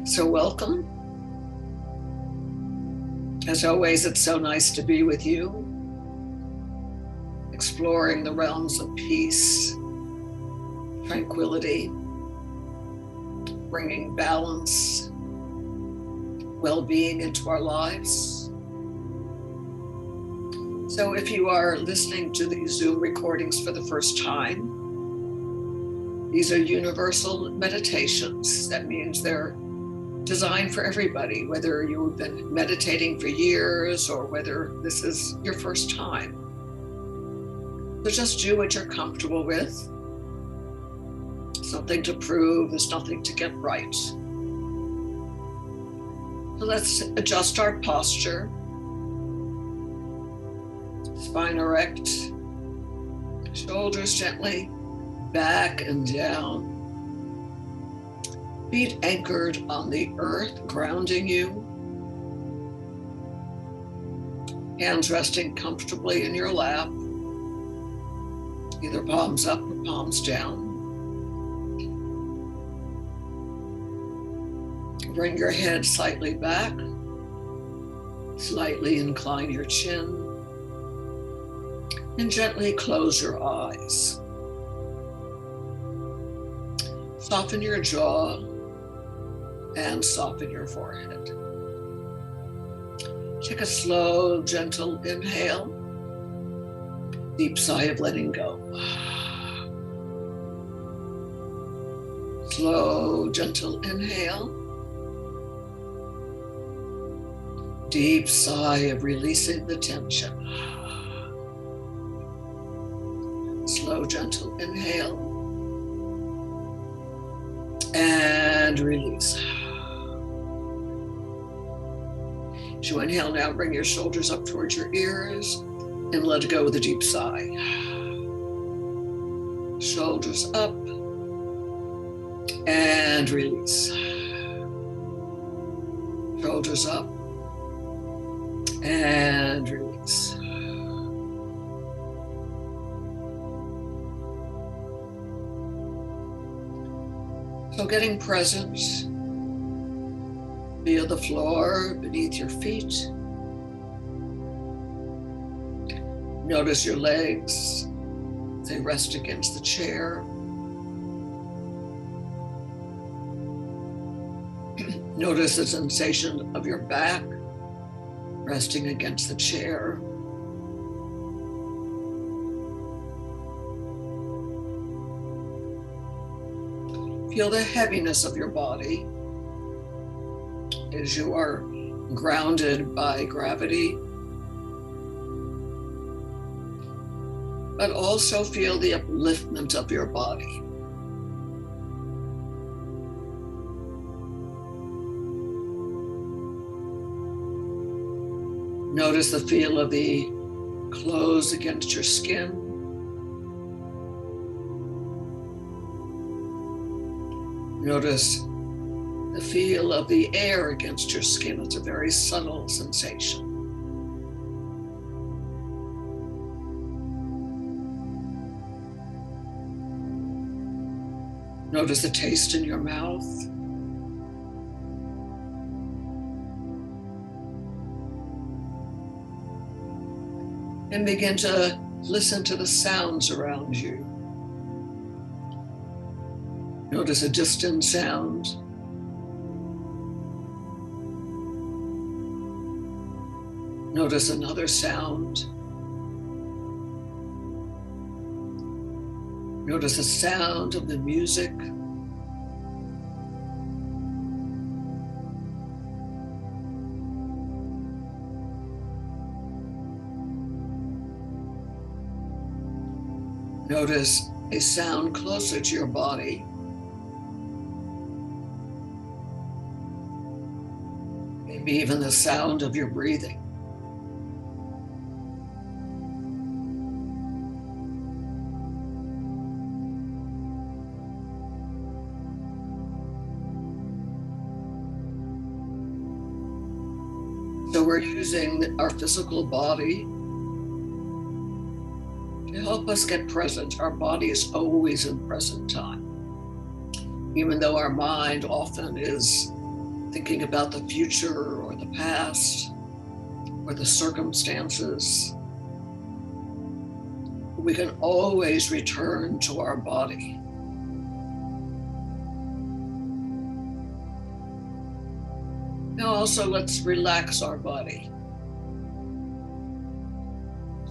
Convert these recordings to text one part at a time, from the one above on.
So welcome. As always, it's so nice to be with you, exploring the realms of peace, tranquility, bringing balance, well-being into our lives. So if you are listening to these Zoom recordings for the first time, these are universal meditations. That means they're designed for everybody, whether you've been meditating for years or whether this is your first time. So just do what you're comfortable with. There's nothing to prove, there's nothing to get right. So let's adjust our posture. Spine erect, shoulders gently back and down. Feet anchored on the earth, grounding you. Hands resting comfortably in your lap, either palms up or palms down. Bring your head slightly back, slightly incline your chin, and gently close your eyes. Soften your jaw and soften your forehead. Take a slow, gentle inhale. Deep sigh of letting go. Slow, gentle inhale. Deep sigh of releasing the tension. Slow, gentle inhale. And release. As you inhale now, bring your shoulders up towards your ears and let go with a deep sigh. Shoulders up and release. Shoulders up and release. So getting present, feel the floor beneath your feet. Notice your legs, they rest against the chair. Notice the sensation of your back resting against the chair. Feel the heaviness of your body as you are grounded by gravity, but also feel the upliftment of your body. Notice the feel of the clothes against your skin. Notice the feel of the air against your skin. It's a very subtle sensation. Notice the taste in your mouth. And begin to listen to the sounds around you. Notice a distant sound. Notice another sound. Notice the sound of the music. Notice a sound closer to your body. Maybe even the sound of your breathing. So we're using our physical body to help us get present. Our body is always in present time. even though our mind often is thinking about the future or the past or the circumstances, we can always return to our body. Now also let's relax our body.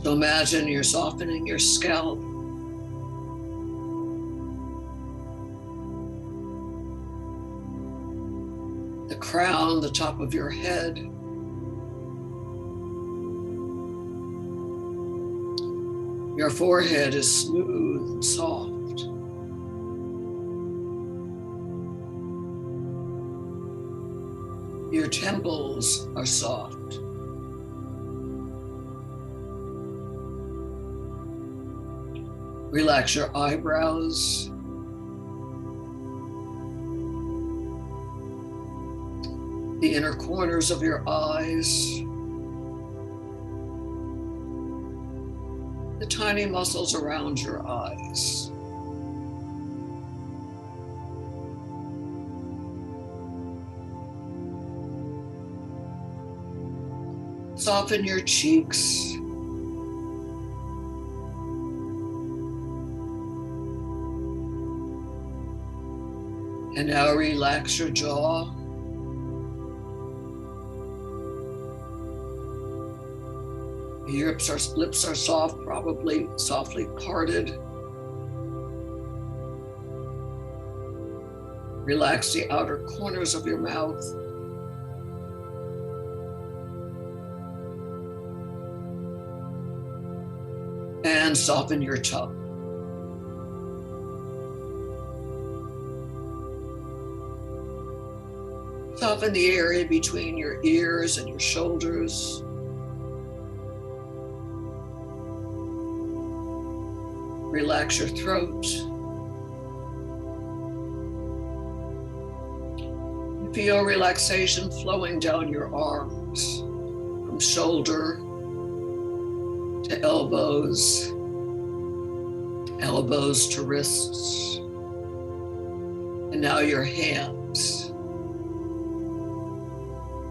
So imagine you're softening your scalp. The crown, the top of your head. Your forehead is smooth and soft. Your temples are soft. Relax your eyebrows. The inner corners of your eyes. The tiny muscles around your eyes. Soften your cheeks. And now relax your jaw. Your lips are soft, probably softly parted. Relax the outer corners of your mouth. And soften your tongue. Soften the area between your ears and your shoulders. Relax your throat. Feel relaxation flowing down your arms, from shoulder to elbows, elbows to wrists, and now your hands,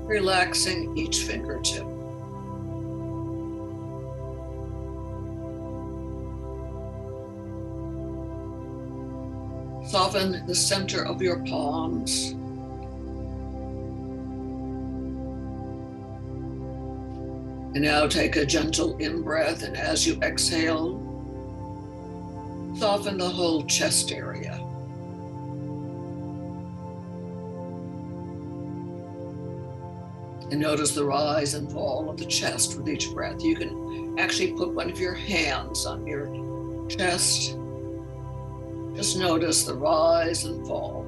relaxing each fingertip. Soften the center of your palms. And now take a gentle in-breath, and as you exhale, soften the whole chest area. And notice the rise and fall of the chest with each breath. You can actually put one of your hands on your chest. Just notice the rise and fall.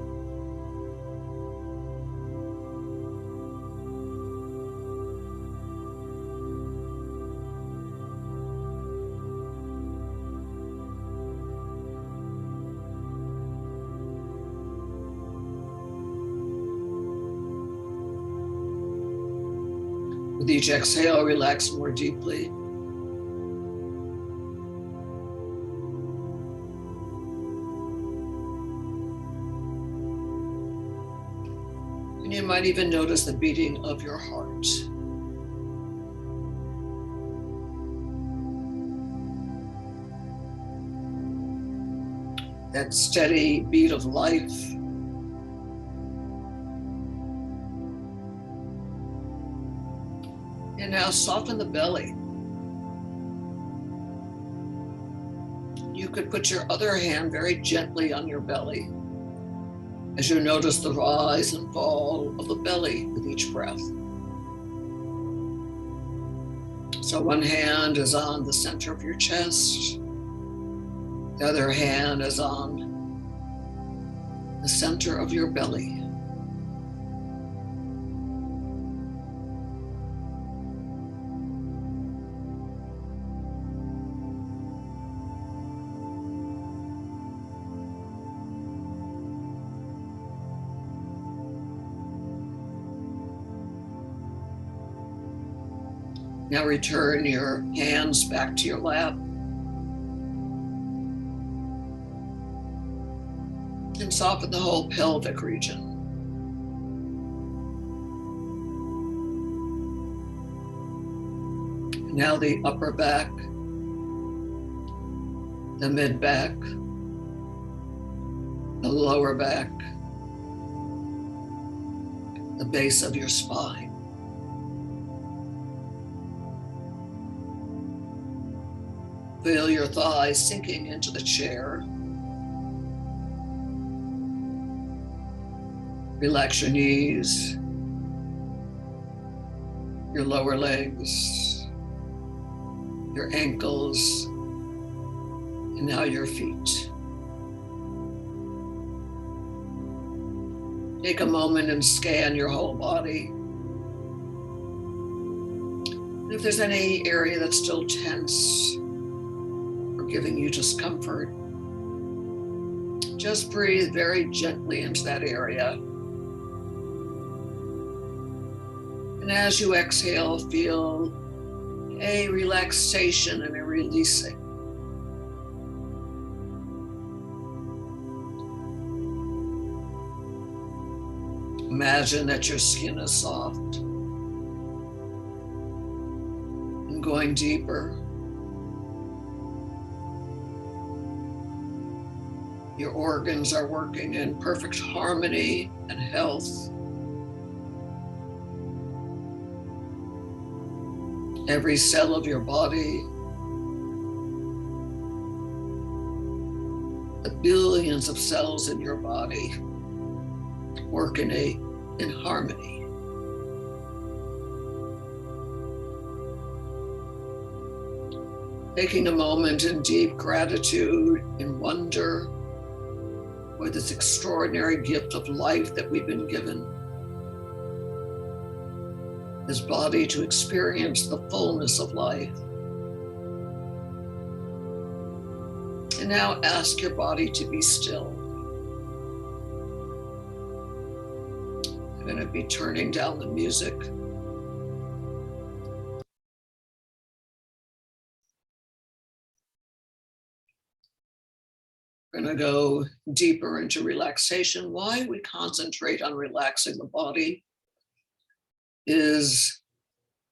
With each exhale, relax more deeply. And you might even notice the beating of your heart. That steady beat of life. And now soften the belly. You could put your other hand very gently on your belly as you notice the rise and fall of the belly with each breath. So one hand is on the center of your chest. The other hand is on the center of your belly. Now return your hands back to your lap. And soften the whole pelvic region. Now the upper back, the mid back, the lower back, the base of your spine. Feel your thighs sinking into the chair. Relax your knees, your lower legs, your ankles, and now your feet. Take a moment and scan your whole body. And if there's any area that's still tense or giving you discomfort, just breathe very gently into that area. And as you exhale, feel a relaxation and a releasing. Imagine that your skin is soft and going deeper. Your organs are working in perfect harmony and health. Every cell of your body, the billions of cells in your body, work in harmony. Taking a moment in deep gratitude and wonder for this extraordinary gift of life that we've been given. This body to experience the fullness of life. And now ask your body to be still. I'm going to be turning down the music. We're going to go deeper into relaxation. Why we concentrate on relaxing the body is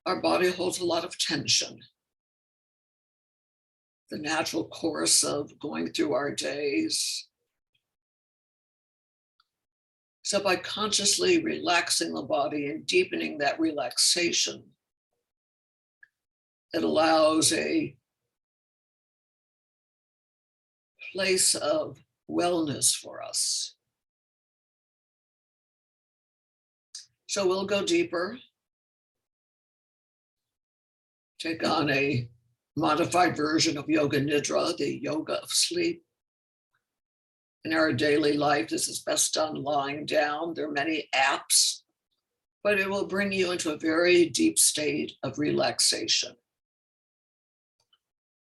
our body holds a lot of tension. The natural course of going through our days. So by consciously relaxing the body and deepening that relaxation, it allows a place of wellness for us. So we'll go deeper, take on a modified version of Yoga Nidra, the yoga of sleep. In our daily life, this is best done lying down. There are many apps, but it will bring you into a very deep state of relaxation.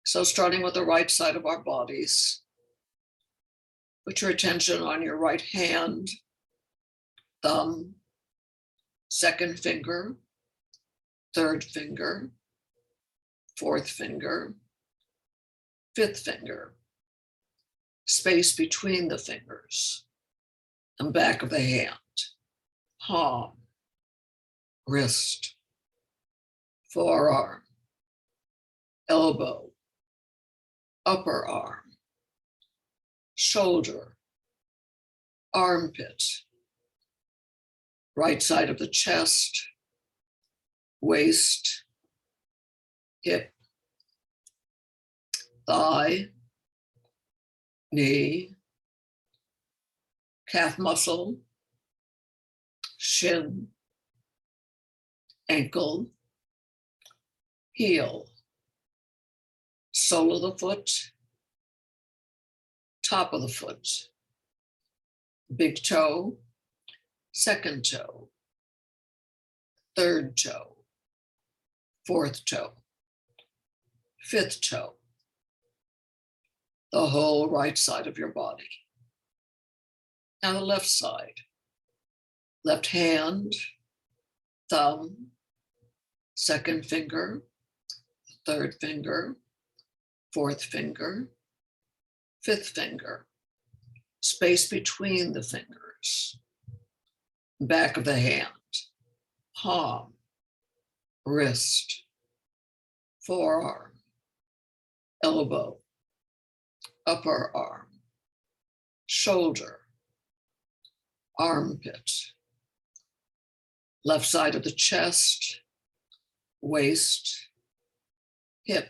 So starting with the right side of our bodies, put your attention on your right hand, thumb, second finger, third finger, fourth finger, fifth finger, space between the fingers, and back of the hand, palm, wrist, forearm, elbow, upper arm, shoulder, armpit, right side of the chest, waist, hip, thigh, knee, calf muscle, shin, ankle, heel, sole of the foot, top of the foot, big toe, second toe, third toe, fourth toe, fifth toe, the whole right side of your body. Now the left side, left hand, thumb, second finger, third finger, fourth finger, fifth finger, space between the fingers, back of the hand, palm, wrist, forearm, elbow, upper arm, shoulder, armpit, left side of the chest, waist, hip,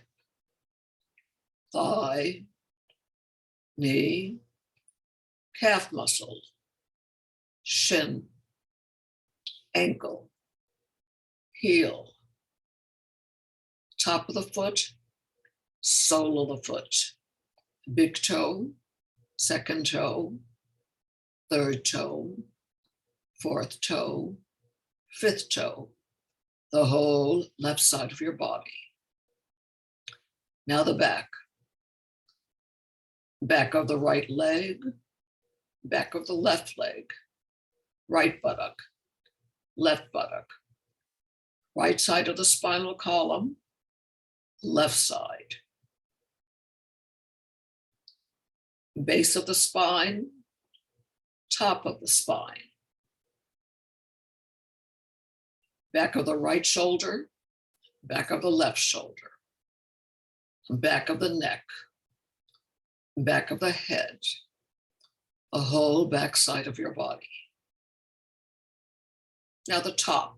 thigh, knee, calf muscle, shin, ankle, heel, top of the foot, sole of the foot, big toe, second toe, third toe, fourth toe, fifth toe, the whole left side of your body. Now the back. Back of the right leg, back of the left leg, right buttock, left buttock, right side of the spinal column, left side. Base of the spine, top of the spine. Back of the right shoulder, back of the left shoulder, back of the neck, back of the head, the whole back side of your body. Now the top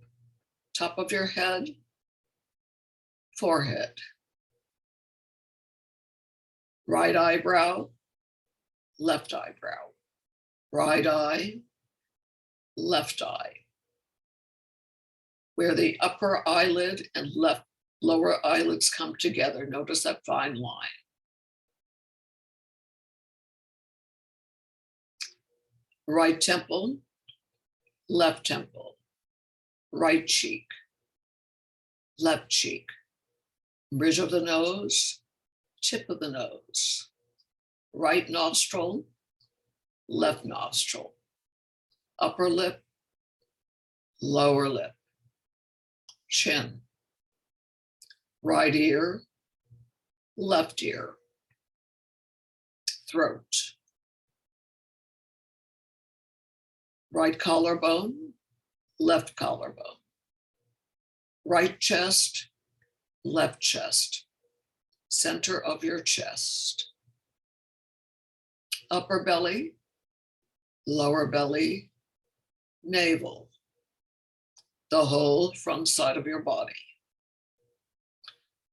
of your head, forehead, right eyebrow, left eyebrow, right eye, left eye. Where the upper eyelid and lower eyelids come together, notice that fine line. Right temple, left temple, right cheek, left cheek, bridge of the nose, tip of the nose, right nostril, left nostril, upper lip, lower lip, chin, right ear, left ear, throat, right collarbone, left collarbone, right chest, left chest, center of your chest, upper belly, lower belly, navel, the whole front side of your body.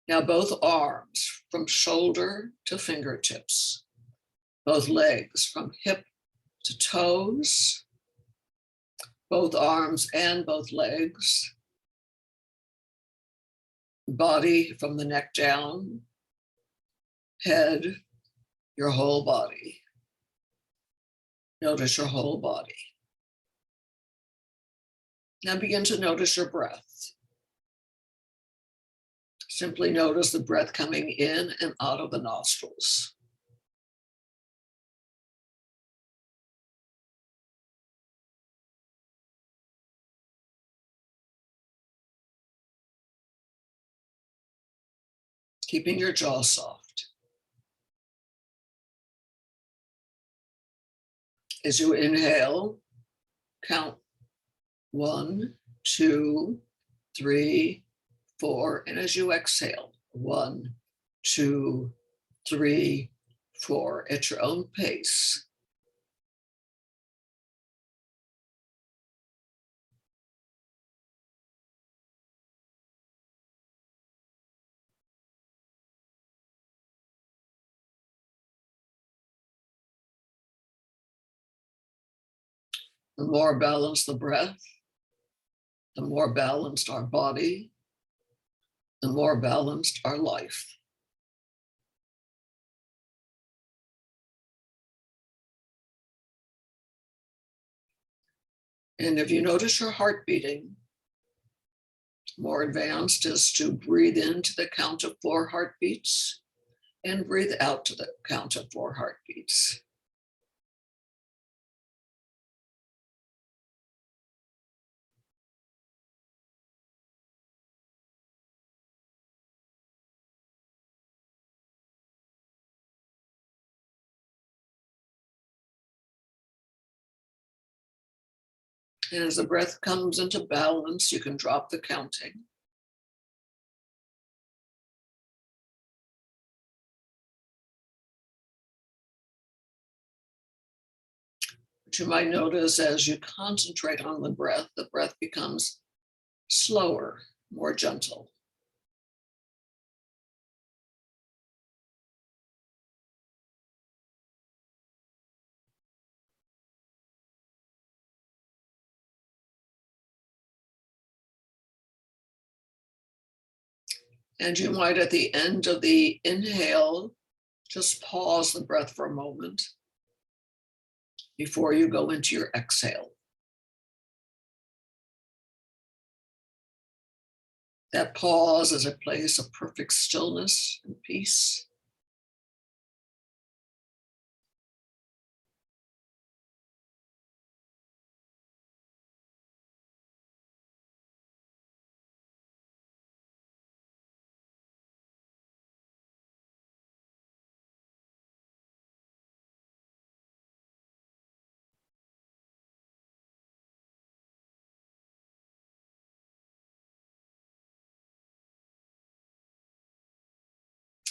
Now both arms from shoulder to fingertips, both legs from hip to toes, both arms and both legs, body from the neck down, head, your whole body. Notice your whole body. Now begin to notice your breath. Simply notice the breath coming in and out of the nostrils. Keeping your jaw soft. As you inhale, count 1, 2, 3, 4. And as you exhale, 1, 2, 3, 4, at your own pace. The more balanced the breath, the more balanced our body, the more balanced our life. And if you notice your heart beating, more advanced is to breathe into the count of 4 heartbeats and breathe out to the count of 4 heartbeats. And as the breath comes into balance, you can drop the counting. But you might notice as you concentrate on the breath becomes slower, more gentle. And you might, at the end of the inhale, just pause the breath for a moment before you go into your exhale. That pause is a place of perfect stillness and peace.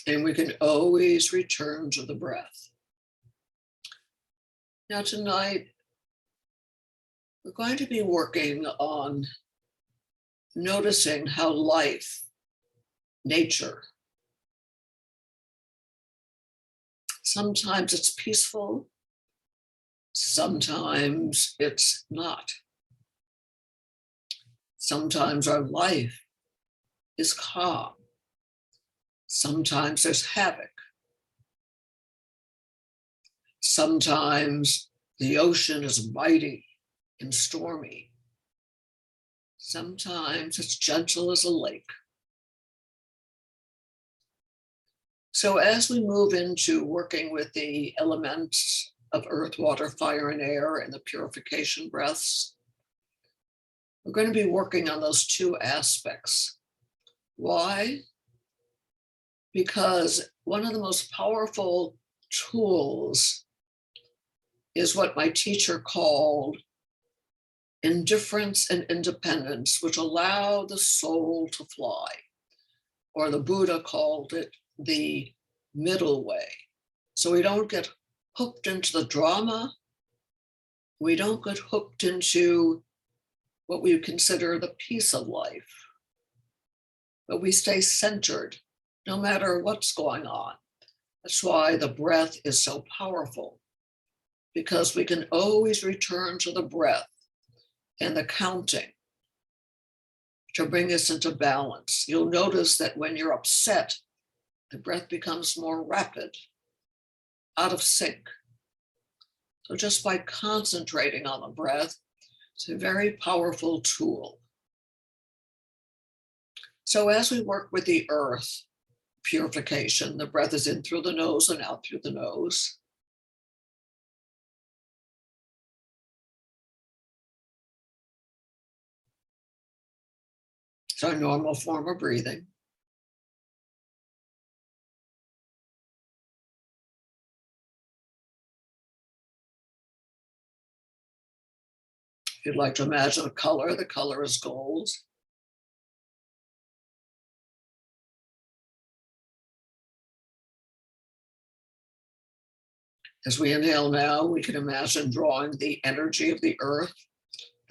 And we can always return to the breath. Now, tonight, we're going to be working on noticing how life, nature, sometimes it's peaceful, sometimes it's not. Sometimes our life is calm. Sometimes there's havoc. Sometimes the ocean is mighty and stormy. Sometimes it's gentle as a lake. So as we move into working with the elements of earth, water, fire, and air, and the purification breaths, we're going to be working on those two aspects. Why? Because one of the most powerful tools is what my teacher called indifference and independence, which allow the soul to fly, or the Buddha called it the middle way. So we don't get hooked into the drama. We don't get hooked into what we consider the peace of life, but we stay centered no matter what's going on. That's why the breath is so powerful, because we can always return to the breath and the counting to bring us into balance. You'll notice that when you're upset, the breath becomes more rapid, out of sync. So just by concentrating on the breath, it's a very powerful tool. So as we work with the earth purification, the breath is in through the nose and out through the nose. It's our normal form of breathing. If you'd like to imagine a color, the color is gold. As we inhale now, we can imagine drawing the energy of the earth,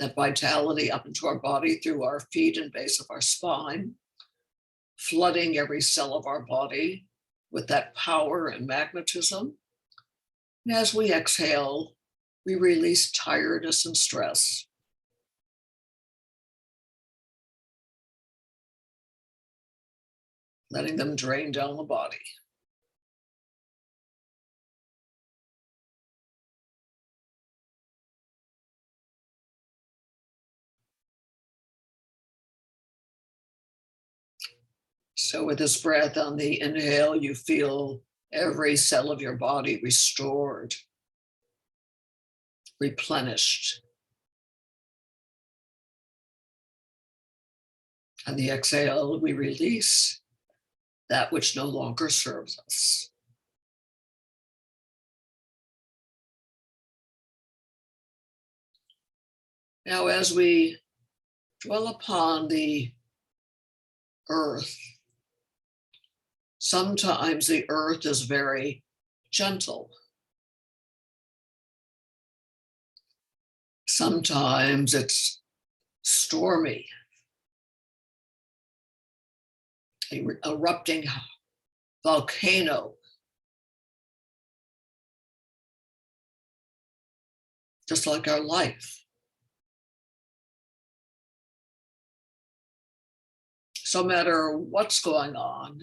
that vitality up into our body through our feet and base of our spine, flooding every cell of our body with that power and magnetism. And as we exhale, we release tiredness and stress. Letting them drain down the body. So with this breath on the inhale, you feel every cell of your body restored, replenished. On the exhale, we release that which no longer serves us. Now, as we dwell upon the earth, sometimes the earth is very gentle. Sometimes it's stormy, an erupting volcano, just like our life. So no matter what's going on,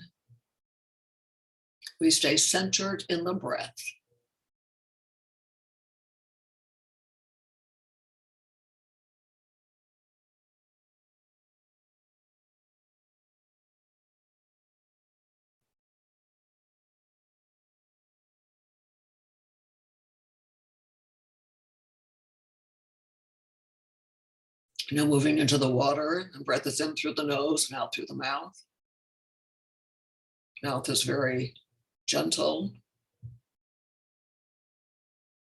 we stay centered in the breath. Now moving into the water, the breath is in through the nose and out through the mouth. Mouth is very gentle.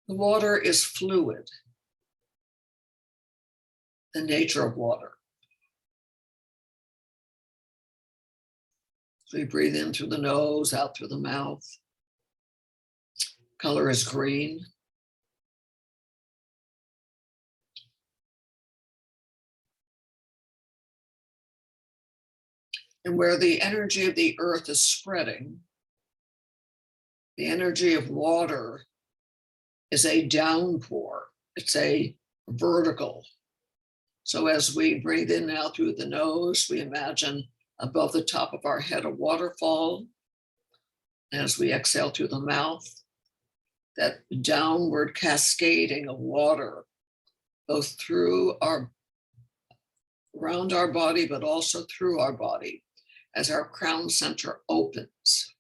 The water is fluid, the nature of water. So we breathe in through the nose, out through the mouth. Color is green. And where the energy of the earth is spreading, the energy of water is a downpour. It's a vertical. So as we breathe in and out through the nose, we imagine above the top of our head a waterfall. As we exhale through the mouth, that downward cascading of water, both through around our body, but also through our body as our crown center opens.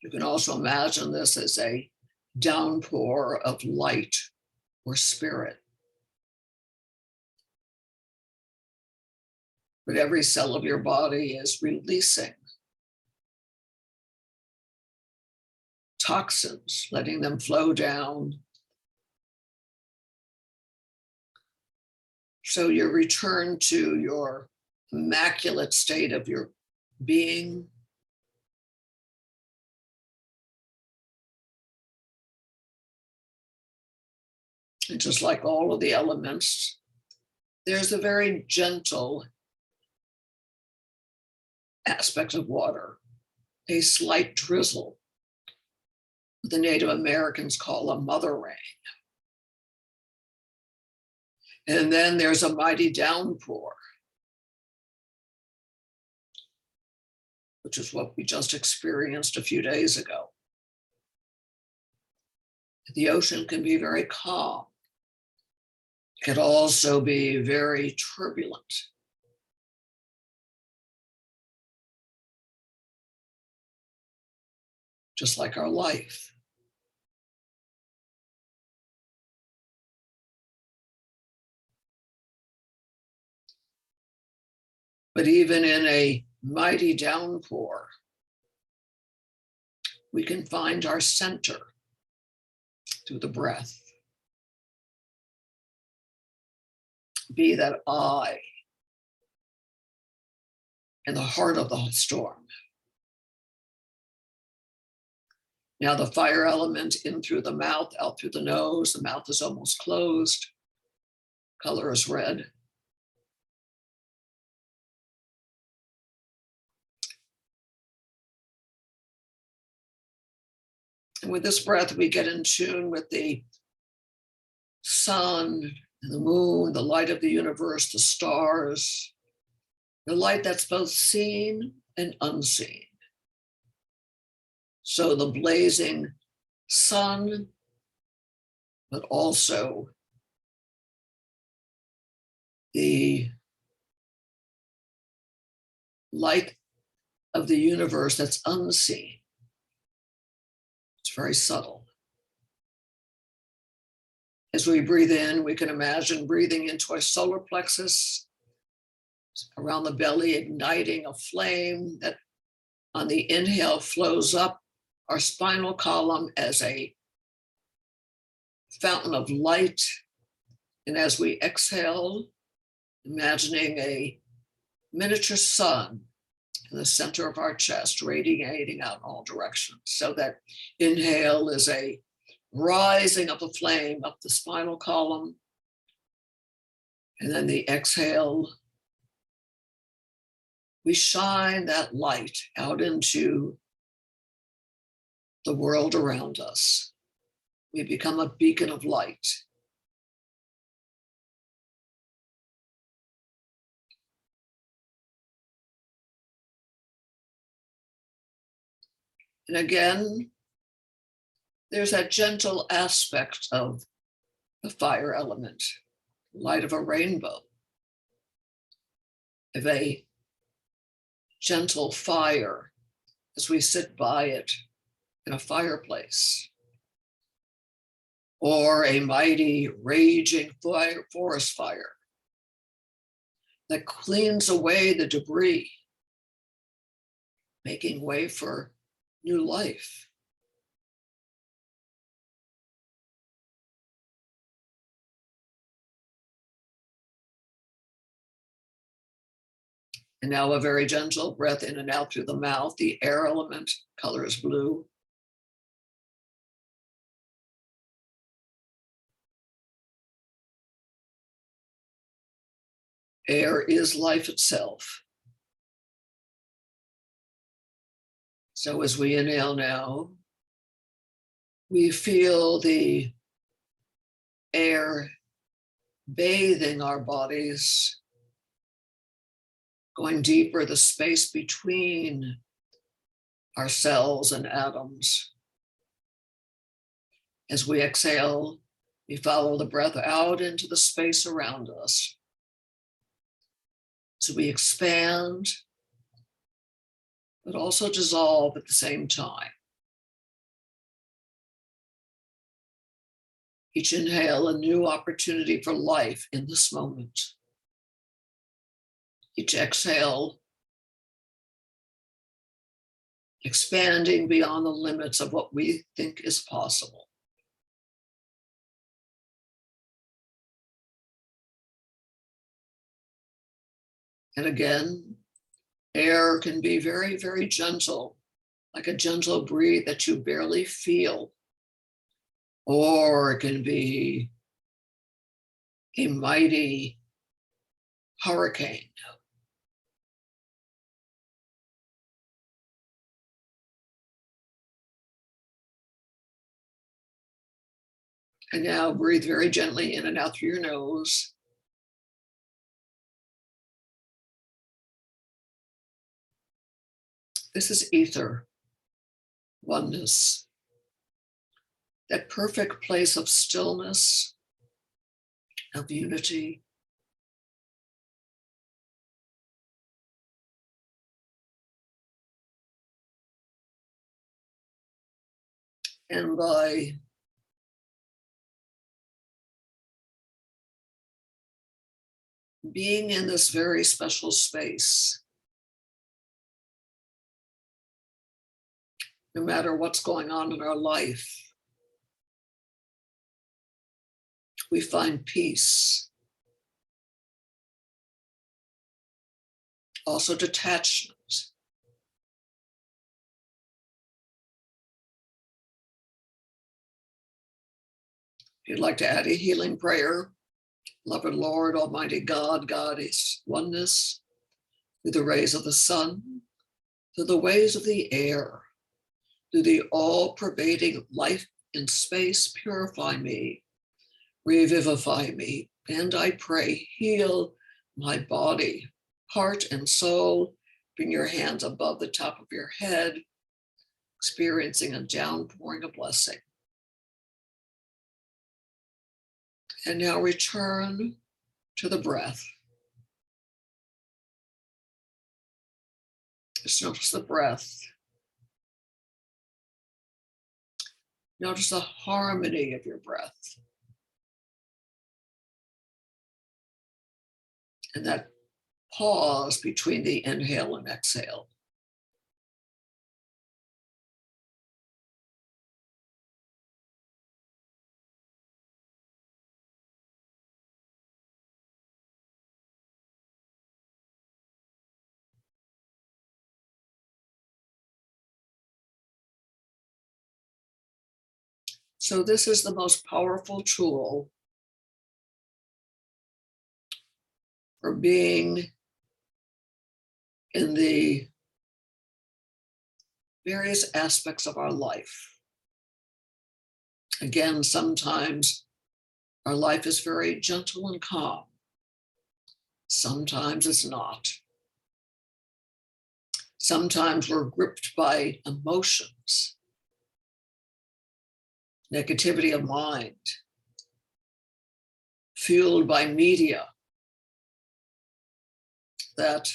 You can also imagine this as a downpour of light or spirit. But every cell of your body is releasing toxins, letting them flow down. So you return to your immaculate state of your being. And just like all of the elements, there's a very gentle aspect of water, a slight drizzle, the Native Americans call a mother rain. And then there's a mighty downpour, which is what we just experienced a few days ago. The ocean can be very calm. It can also be very turbulent. Just like our life. But even in a mighty downpour, we can find our center through the breath. Be that eye in the heart of the storm. Now the fire element in through the mouth, out through the nose. The mouth is almost closed. Color is red. And with this breath, we get in tune with the sun and the moon, the light of the universe, the stars, the light that's both seen and unseen. So the blazing sun, but also the light of the universe that's unseen. It's very subtle. As we breathe in, we can imagine breathing into our solar plexus, around the belly, igniting a flame that on the inhale flows up our spinal column as a fountain of light, And as we exhale, imagining a miniature sun in the center of our chest, radiating out in all directions. So that inhale is a rising of a flame up the spinal column. And then the exhale, we shine that light out into the world around us. We become a beacon of light. And again, there's that gentle aspect of the fire element, light of a rainbow, of a gentle fire as we sit by it in a fireplace, or a mighty raging forest fire that cleans away the debris, making way for new life. And now a very gentle breath in and out through the mouth. The air element, color is blue. Air is life itself. So as we inhale now, we feel the air bathing our bodies, going deeper, the space between our cells and atoms. As we exhale, we follow the breath out into the space around us. So we expand, but also dissolve at the same time. Each inhale, a new opportunity for life in this moment. Each exhale, expanding beyond the limits of what we think is possible. And again, air can be very, very gentle, like a gentle breeze that you barely feel. Or it can be a mighty hurricane. And now breathe very gently in and out through your nose. This is ether, oneness, that perfect place of stillness, of unity. And by being in this very special space, no matter what's going on in our life, we find peace, also detachment. If you'd like to add a healing prayer, Loving Lord, Almighty God, God is oneness, through the rays of the sun, through the ways of the air, through the all-pervading life in space, purify me, revivify me, and I pray, heal my body, heart, and soul. Bring your hands above the top of your head, experiencing a downpouring of blessing. And now return to the breath. Just notice the breath. Notice the harmony of your breath. And that pause between the inhale and exhale. So this is the most powerful tool for being in the various aspects of our life. Again, sometimes our life is very gentle and calm. Sometimes it's not. Sometimes we're gripped by emotions, negativity of mind, fueled by media that,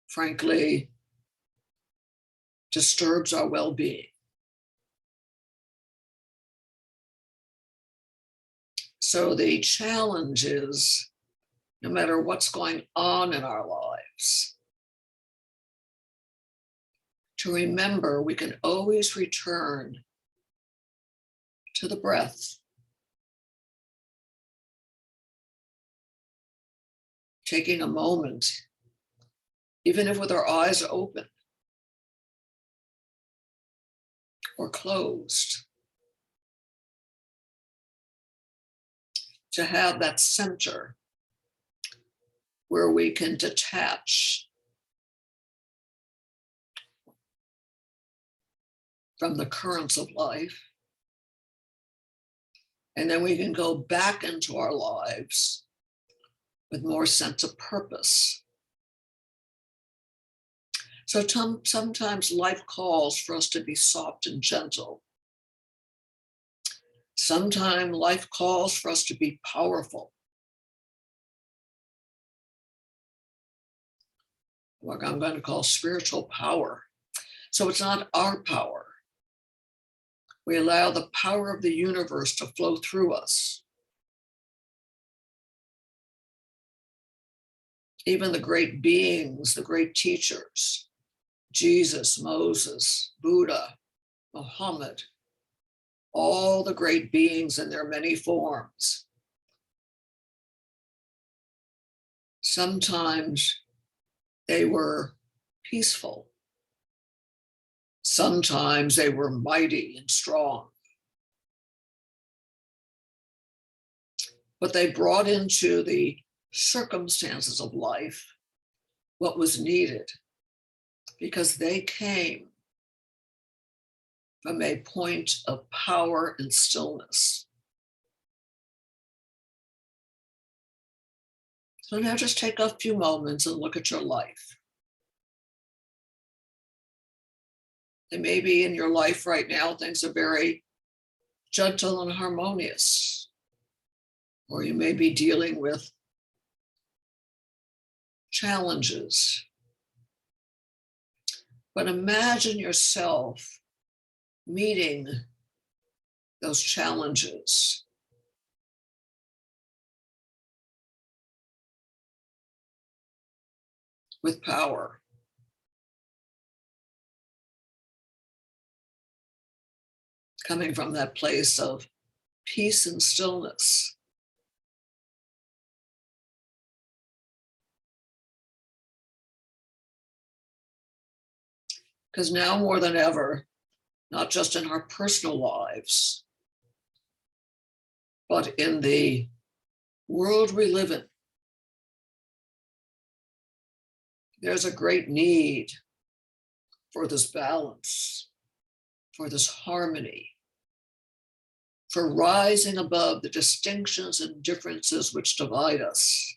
frankly, disturbs our well-being. So the challenge is, no matter what's going on in our lives, to remember we can always return to the breath, taking a moment, even if with our eyes open or closed, to have that center where we can detach from the currents of life. And then we can go back into our lives with more sense of purpose. So sometimes life calls for us to be soft and gentle. Sometimes life calls for us to be powerful. What I'm going to call spiritual power. So it's not our power. We allow the power of the universe to flow through us. Even the great beings, the great teachers, Jesus, Moses, Buddha, Muhammad, all the great beings in their many forms. Sometimes they were peaceful. Sometimes they were mighty and strong. But they brought into the circumstances of life what was needed, because they came from a point of power and stillness. So now just take a few moments and look at your life. And maybe in your life right now, things are very gentle and harmonious, or you may be dealing with challenges. But imagine yourself meeting those challenges with power. Coming from that place of peace and stillness. Because now more than ever, not just in our personal lives, but in the world we live in, there's a great need for this balance, for this harmony, for rising above the distinctions and differences which divide us.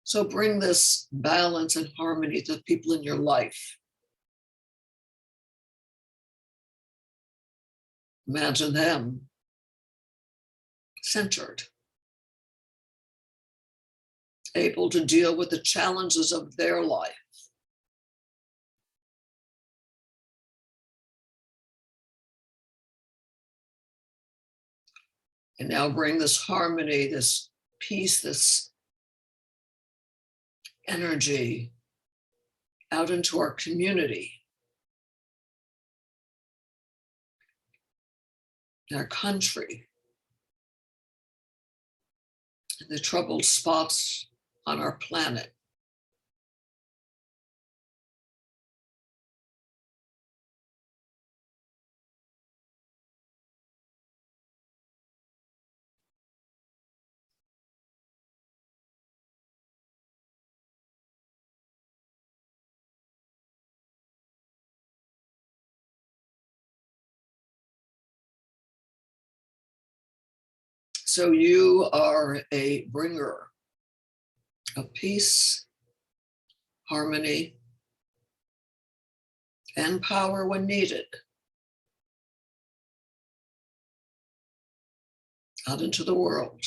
So bring this balance and harmony to the people in your life. Imagine them centered, able to deal with the challenges of their life. And now bring this harmony, this peace, this energy out into our community. our country, and the troubled spots on our planet. So you are a bringer of peace, harmony, and power when needed out into the world.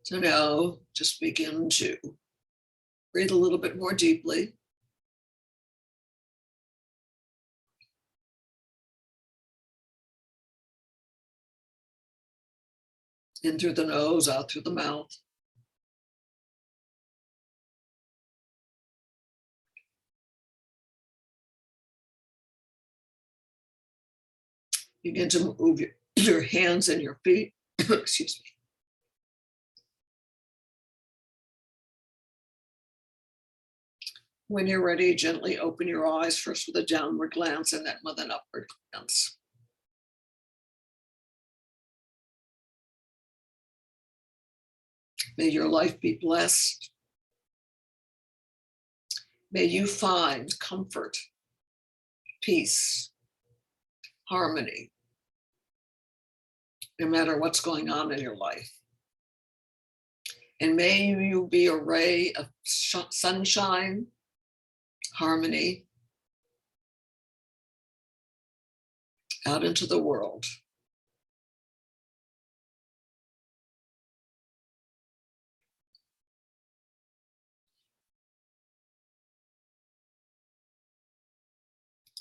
So now just begin to breathe a little bit more deeply. In through the nose, out through the mouth. Begin to move your hands and your feet. Excuse me. When you're ready, gently open your eyes, first with a downward glance and then with an upward glance. May your life be blessed. May you find comfort, peace, harmony, no matter what's going on in your life. And may you be a ray of sunshine, harmony out into the world.